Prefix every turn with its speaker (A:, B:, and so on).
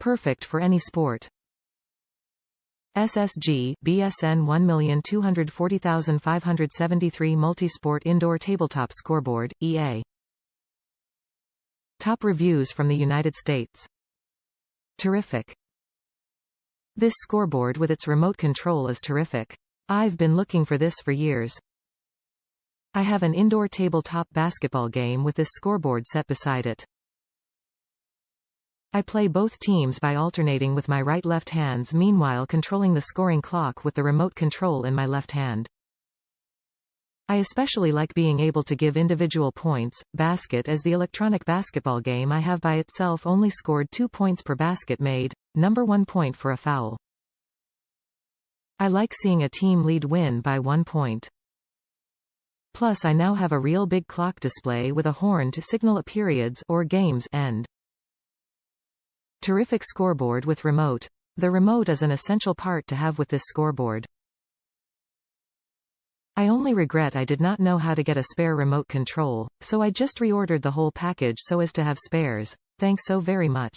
A: Perfect for any sport. SSG BSN 1240573 Multisport Indoor Tabletop Scoreboard, EA. Top reviews from the United States. Terrific. This scoreboard with its remote control is terrific. I've been looking for this for years. I have an indoor tabletop basketball game with this scoreboard set beside it. I play both teams by alternating with my right-left hands, meanwhile controlling the scoring clock with the remote control in my left hand. I especially like being able to give individual points. Basket as the electronic basketball game I have by itself only scored 2 points per basket made, number 1 point for a foul. I like seeing a team lead win by 1 point. Plus I now have a real big clock display with a horn to signal a period's or game's end. Terrific scoreboard with remote. The remote is an essential part to have with this scoreboard. I only regret I did not know how to get a spare remote control, so I just reordered the whole package so as to have spares. Thanks so very much.